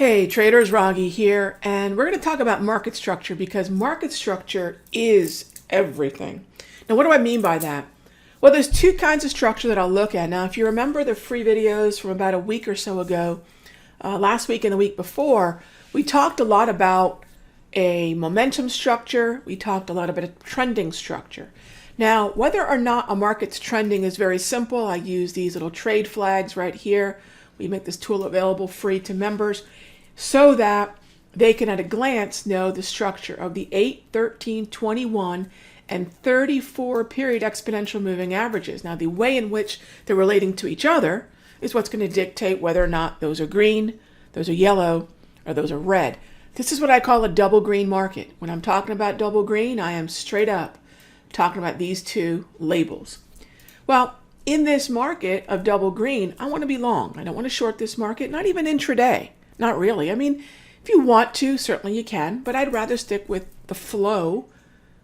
Hey traders, Raghee here, and we're going to talk about market structure because market structure is everything. Now, what do I mean by that? Well, there's two kinds of structure that I'll look at. Now, if you remember the free videos from about a week or so ago, last week and the week before, we talked a lot about a momentum structure. We talked a lot about a trending structure. Now, whether or not a market's trending is very simple. I use these little trade flags right here. We make this tool available free to members so that they can at a glance know the structure of the 8, 13, 21, and 34 period exponential moving averages. Now, the way in which they're relating to each other is what's going to dictate whether or not those are green, those are yellow, or those are red. This is what I call a double green market. When I'm talking about double green, I am straight up talking about these two labels. Well, in this market of double green, I want to be long. I don't want to short this market, not even intraday. Not really. I mean, if you want to, certainly you can, but I'd rather stick with the flow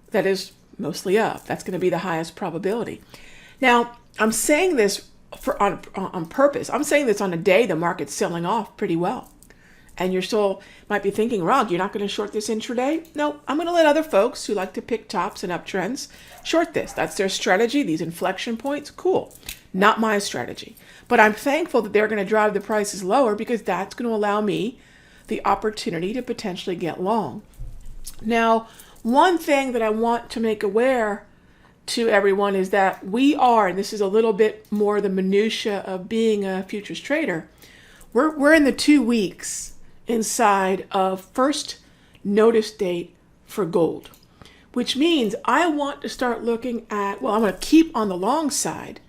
that is mostly up. That's going to be the highest probability. Now, I'm saying this on purpose. I'm saying this on a day the market's selling off pretty well. And you're still might be thinking, Rog, you're not going to short this intraday? No, I'm going to let other folks who like to pick tops and uptrends short this. That's their strategy, these inflection points. Cool. Not my strategy. But I'm thankful that they're going to drive the prices lower because that's going to allow me the opportunity to potentially get long. Now, one thing that I want to make aware to everyone is that we are, and this is a little bit more the minutia of being a futures trader, we're in the 2 weeks inside of first notice date for gold, which means I want to start looking at, well, I'm going to keep on the long side,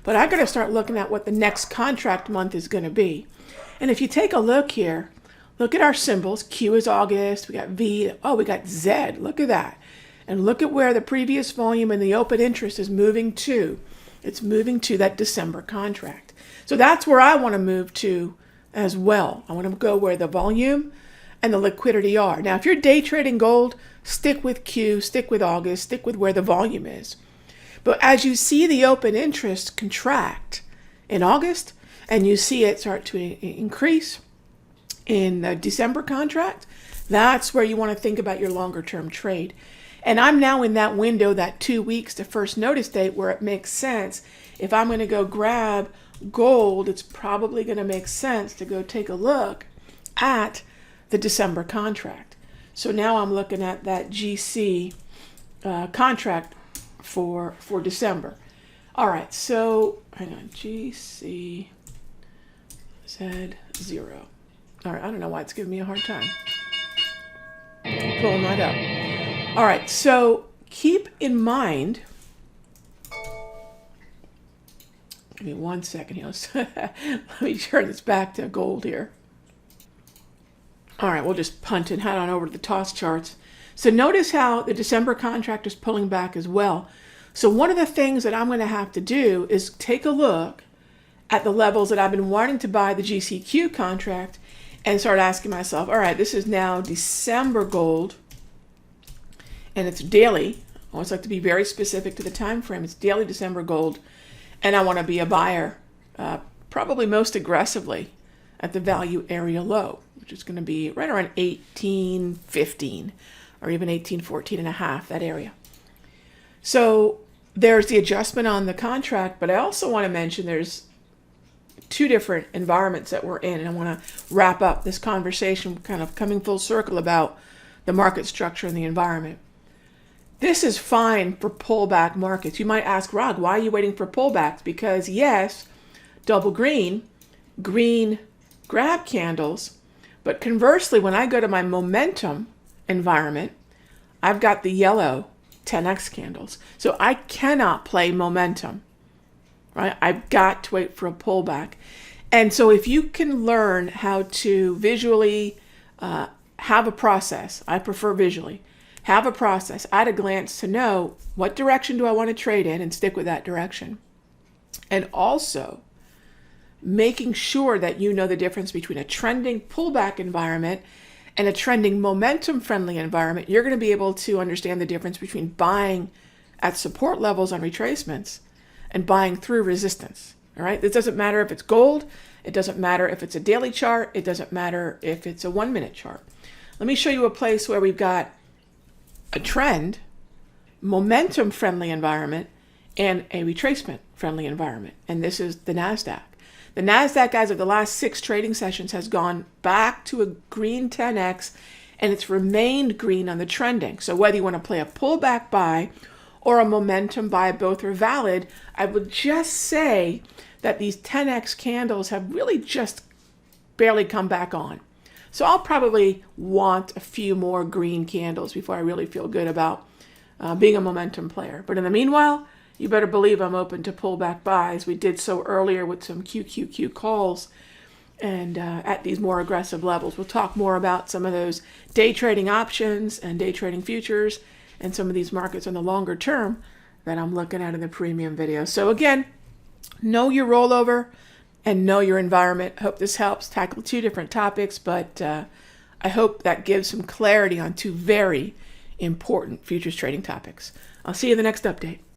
but I got to start looking at what the next contract month is going to be. And if you take a look here, look at our symbols. Q is August. We got V. Oh, we got Z. Look at that. And look at where the previous volume and the open interest is moving to. It's moving to that December contract. So that's where I want to move to as well. I want to go where the volume and the liquidity are. Now, if you're day trading gold, stick with Q, stick with August, stick with where the volume is. But as you see the open interest contract in August and you see it start to increase in the December contract, that's where you want to think about your longer term trade. And I'm now in that window, that 2 weeks to first notice date, where it makes sense. If I'm going to go grab gold, it's probably going to make sense to go take a look at the December contract. So now I'm looking at that GC contract for December. All right, so hang on, GC Z0. All right, I don't know why it's giving me a hard time. Pulling that up. All right, so keep in mind, give me 1 second here. Let me turn this back to gold here. All right, we'll just punt and head on over to the toss charts. So notice how the December contract is pulling back as well. So one of the things that I'm going to have to do is take a look at the levels that I've been wanting to buy the GCQ contract and start asking myself, all right, this is now December gold and it's daily. I always like to be very specific to the time frame. It's daily December gold, and I want to be a buyer probably most aggressively at the value area low, which is going to be right around 18.15 or even 18.14 and a half, that area. So there's the adjustment on the contract, but I also want to mention there's two different environments that we're in, and I want to wrap up this conversation kind of coming full circle about the market structure and the environment. This is fine for pullback markets. You might ask, Rog, why are you waiting for pullbacks? Because yes, double green grab candles, but conversely, when I go to my momentum environment, I've got the yellow 10x candles. So I cannot play momentum, right? I've got to wait for a pullback. And so if you can learn how to visually have a process, I prefer visually, have a process at a glance to know what direction do I want to trade in and stick with that direction. And also making sure that you know the difference between a trending pullback environment and a trending momentum friendly environment, you're going to be able to understand the difference between buying at support levels on retracements and buying through resistance. All right. This doesn't matter if it's gold. It doesn't matter if it's a daily chart. It doesn't matter if it's a 1 minute chart. Let me show you a place where we've got a trend, momentum friendly environment, and a retracement friendly environment. And this is the NASDAQ. The NASDAQ, as of the last 6 trading sessions, has gone back to a green 10X, and it's remained green on the trending. So whether you want to play a pullback buy or a momentum buy, both are valid. I would just say that these 10X candles have really just barely come back on. So I'll probably want a few more green candles before I really feel good about being a momentum player. But in the meanwhile, you better believe I'm open to pullback buys. We did so earlier with some QQQ calls and at these more aggressive levels. We'll talk more about some of those day trading options and day trading futures and some of these markets in the longer term that I'm looking at in the premium video. So again, know your rollover and know your environment. Hope this helps tackle 2 different topics, but I hope that gives some clarity on 2 very important futures trading topics. I'll see you in the next update.